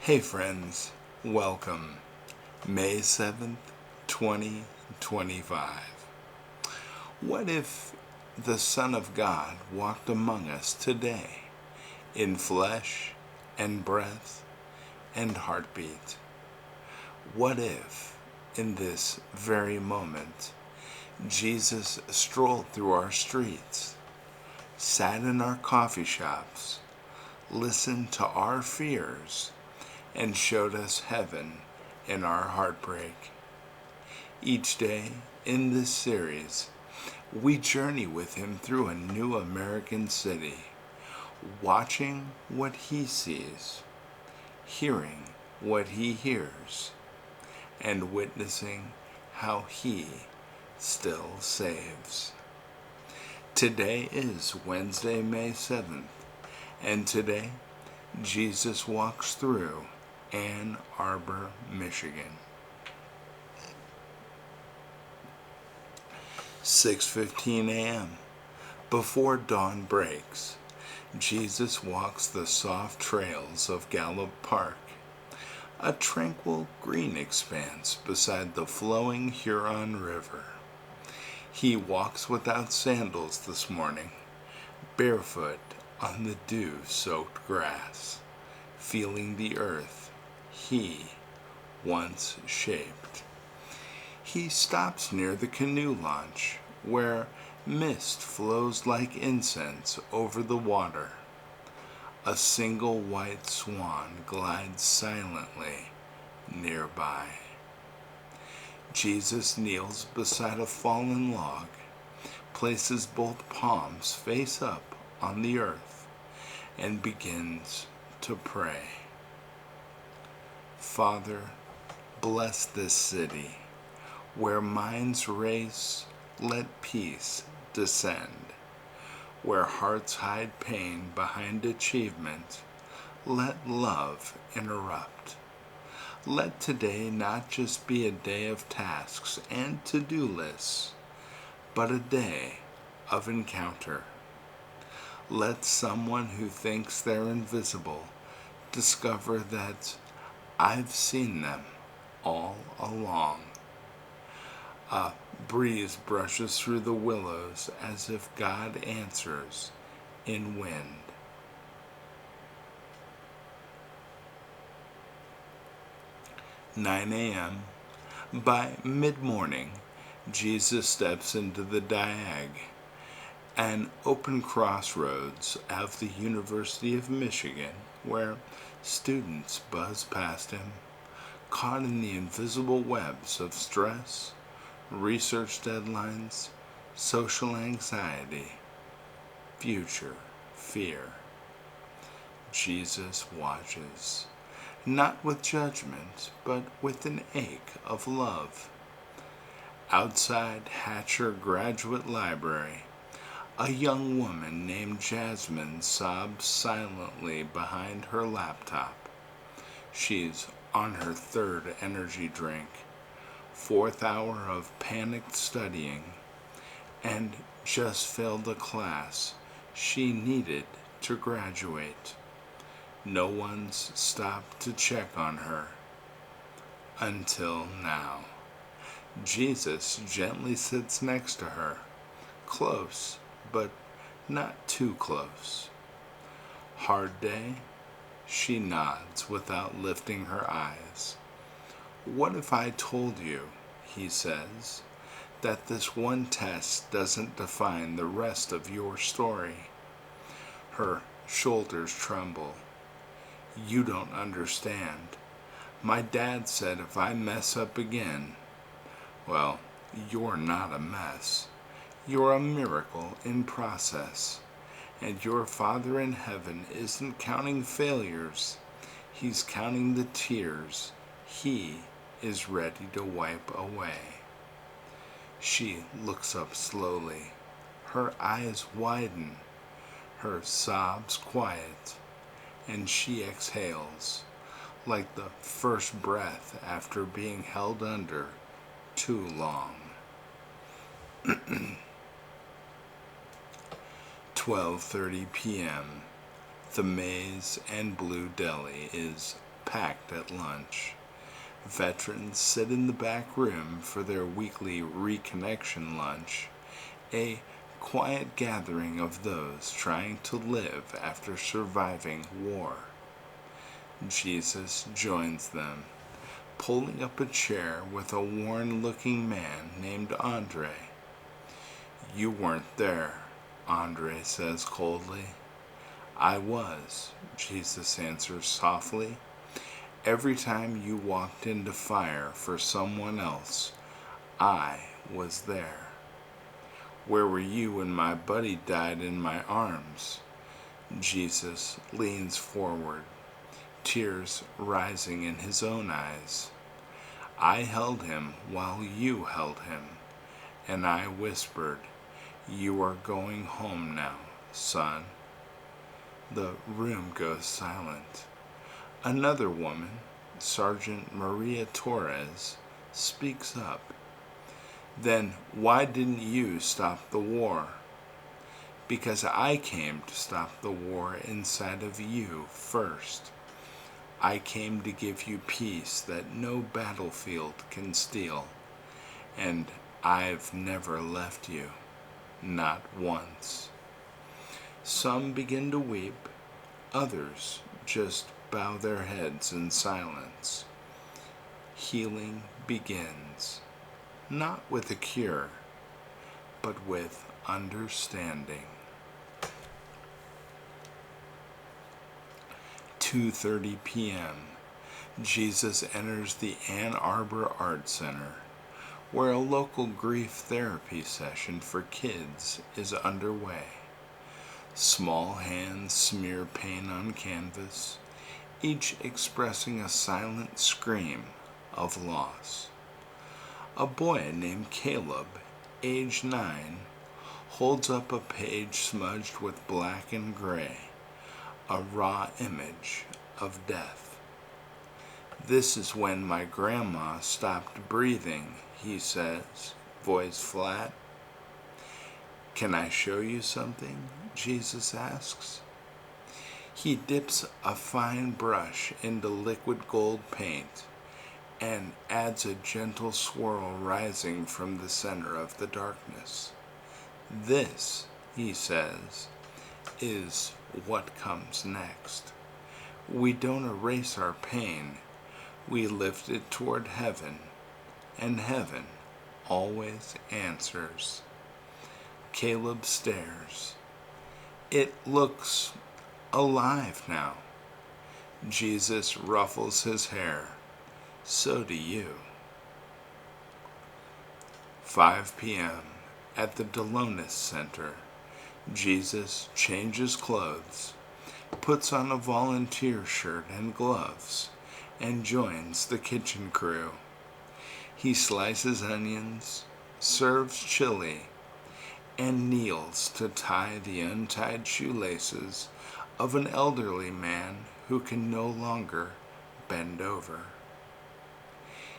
Hey friends, welcome. May 7th, 2025. What if the Son of God walked among us today in flesh and breath and heartbeat? What if, in this very moment, Jesus strolled through our streets, sat in our coffee shops, listened to our fears, and showed us heaven in our heartbreak? Each day in this series, we journey with him through a new American city, watching what he sees, hearing what he hears, and witnessing how he still saves. Today is Wednesday, May 7th, and today Jesus walks through Ann Arbor, Michigan. 6:15 a.m. Before dawn breaks, Jesus walks the soft trails of Gallup Park, a tranquil green expanse beside the flowing Huron River. He walks without sandals this morning, barefoot on the dew-soaked grass, feeling the earth he once shaped. He stops near the canoe launch, where mist flows like incense over the water. A single white swan glides silently nearby. Jesus kneels beside a fallen log, places both palms face up on the earth, and begins to pray. Father, bless this city. Where minds race, let peace descend. Where hearts hide pain behind achievement, let love interrupt. Let today not just be a day of tasks and to-do lists, but a day of encounter. Let someone who thinks they're invisible discover that I've seen them all along. A breeze brushes through the willows as if God answers in wind. "9 a.m. By mid-morning, Jesus steps into the Diag, an open crossroads of the University of Michigan, where students buzz past him, caught in the invisible webs of stress, research deadlines, social anxiety, future fear. Jesus watches, not with judgment, but with an ache of love. Outside Hatcher Graduate Library, a young woman named Jasmine sobs silently behind her laptop. She's on her third energy drink, fourth hour of panicked studying, and just failed a class she needed to graduate. No one's stopped to check on her. Until now. Jesus gently sits next to her, close, but not too close. Hard day? She nods without lifting her eyes. What if I told you, he says, that this one test doesn't define the rest of your story? Her shoulders tremble. You don't understand. My dad said if I mess up again, well, you're not a mess. You're a miracle in process. And your Father in heaven isn't counting failures. He's counting the tears he is ready to wipe away. She looks up slowly. Her eyes widen. Her sobs quiet. And she exhales, like the first breath after being held under too long. 12:30 p.m. The Maize and Blue Deli is packed at lunch. Veterans sit in the back room for their weekly reconnection lunch, a quiet gathering of those trying to live after surviving war. Jesus joins them, pulling up a chair with a worn-looking man named Andre. "You weren't there," Andre says coldly. "I was," Jesus answers softly. "Every time you walked into fire for someone else, I was there. Where were you when my buddy died in my arms?" Jesus leans forward, tears rising in his own eyes. "I held him while you held him, and I whispered, 'You are going home now, son.'" The room goes silent. Another woman, Sergeant Maria Torres, speaks up. "Then why didn't you stop the war?" "Because I came to stop the war inside of you first. I came to give you peace that no battlefield can steal. And I've never left you, not once." Some begin to weep, others just bow their heads in silence. Healing begins, not with a cure, but with understanding. 2:30 p.m. Jesus enters the Ann Arbor Art Center, where a local grief therapy session for kids is underway. Small hands smear paint on canvas, each expressing a silent scream of loss. A boy named Caleb, age 9, holds up a page smudged with black and gray, a raw image of death. "This is when my grandma stopped breathing," he says, voice flat. "Can I show you something?" Jesus asks. He dips a fine brush into liquid gold paint and adds a gentle swirl rising from the center of the darkness. "This," he says, "is what comes next. We don't erase our pain, we lift it toward heaven, and heaven always answers." Caleb stares. "It looks alive now." Jesus ruffles his hair. "So do you." 5 p.m. at the Delonis Center. Jesus changes clothes, puts on a volunteer shirt and gloves, and joins the kitchen crew. He slices onions, serves chili, and kneels to tie the untied shoelaces of an elderly man who can no longer bend over.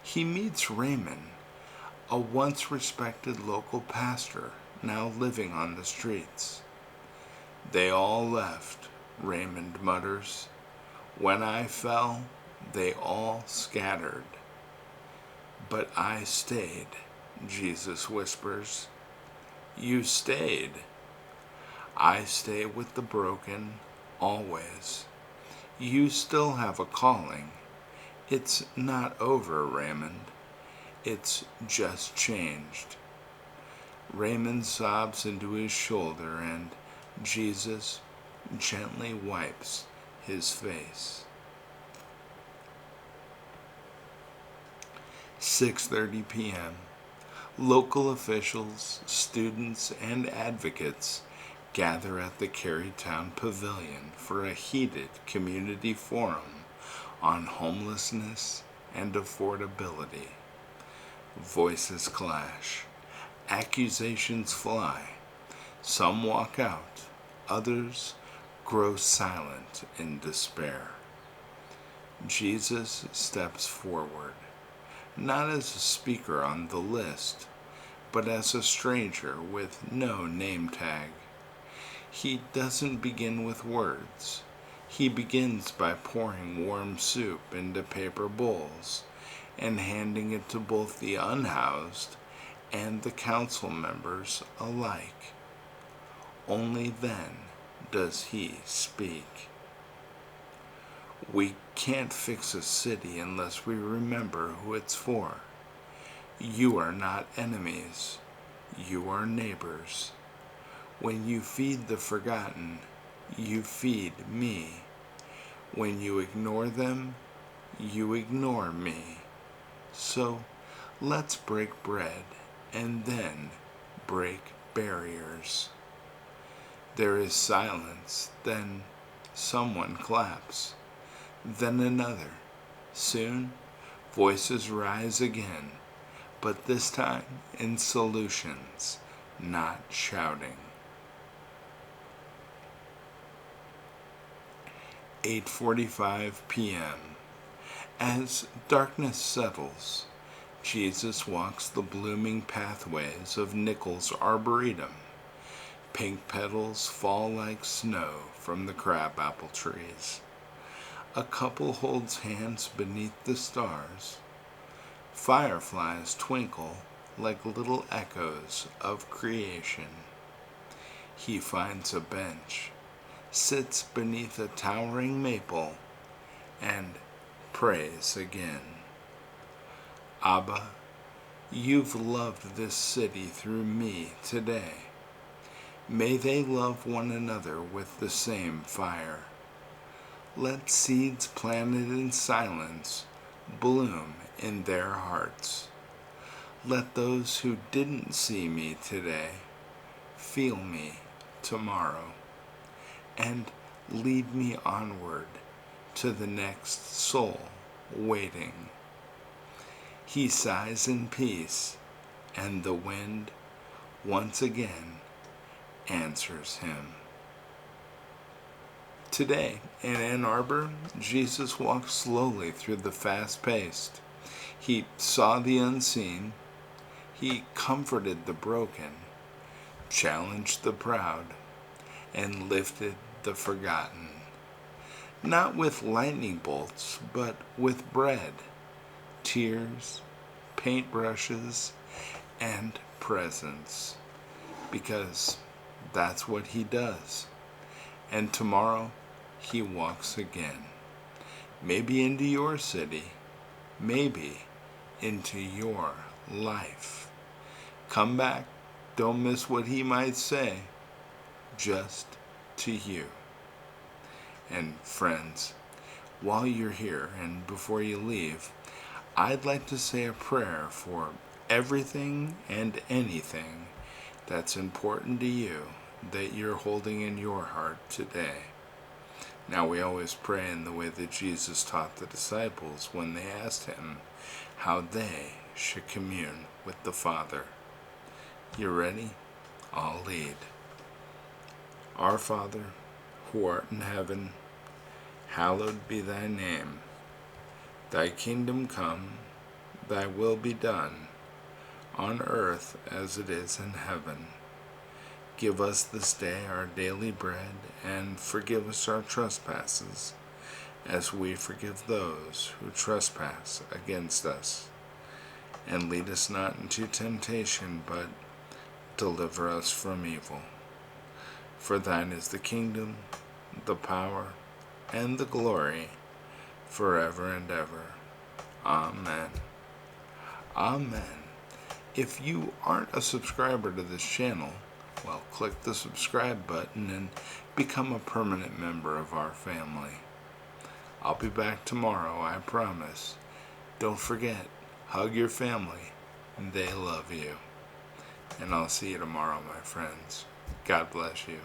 He meets Raymond, a once respected local pastor now living on the streets. "They all left," Raymond mutters. "When I fell, they all scattered. But I stayed," Jesus whispers. "You stayed." "I stay with the broken, always. You still have a calling. It's not over, Raymond. It's just changed." Raymond sobs into his shoulder and Jesus gently wipes his face. 6:30 p.m. Local officials, students, and advocates gather at the Carytown Pavilion for a heated community forum on homelessness and affordability. Voices clash. Accusations fly. Some walk out. Others grow silent in despair. Jesus steps forward, not as a speaker on the list, but as a stranger with no name tag. He doesn't begin with words. He begins by pouring warm soup into paper bowls and handing it to both the unhoused and the council members alike. Only then does he speak. We can't fix a city unless we remember who it's for. You are not enemies. You are neighbors. When you feed the forgotten, you feed me. When you ignore them, you ignore me. So let's break bread and then break barriers. There is silence, then someone claps, then another. Soon, voices rise again, but this time in solutions, not shouting. 8:45 p.m. As darkness settles, Jesus walks the blooming pathways of Nichols Arboretum. Pink petals fall like snow from the crabapple trees. A couple holds hands beneath the stars. Fireflies twinkle like little echoes of creation. He finds a bench, sits beneath a towering maple, and prays again. Abba, you've loved this city through me today. May they love one another with the same fire. Let seeds planted in silence bloom in their hearts. Let those who didn't see me today feel me tomorrow, and lead me onward to the next soul waiting. He sighs in peace, and the wind once again answers him. Today, in Ann Arbor, Jesus walked slowly through the fast-paced. He saw the unseen. He comforted the broken, challenged the proud, and lifted the forgotten. Not with lightning bolts, but with bread, tears, paintbrushes, and presents. Because that's what he does. And tomorrow, he walks again. Maybe into your city. Maybe into your life. Come back. Don't miss what he might say. Just to you. And friends, while you're here and before you leave, I'd like to say a prayer for everything and anything that's important to you that you're holding in your heart today. Now, we always pray in the way that Jesus taught the disciples when they asked him how they should commune with the Father. You ready? I'll lead. Our Father, who art in heaven, hallowed be thy name. Thy kingdom come, thy will be done, on earth as it is in heaven. Give us this day our daily bread, and forgive us our trespasses, as we forgive those who trespass against us. And lead us not into temptation, but deliver us from evil. For thine is the kingdom, the power, and the glory, forever and ever. Amen. Amen. If you aren't a subscriber to this channel, well, click the subscribe button and become a permanent member of our family. I'll be back tomorrow, I promise. Don't forget, hug your family. They love you. And I'll see you tomorrow, my friends. God bless you.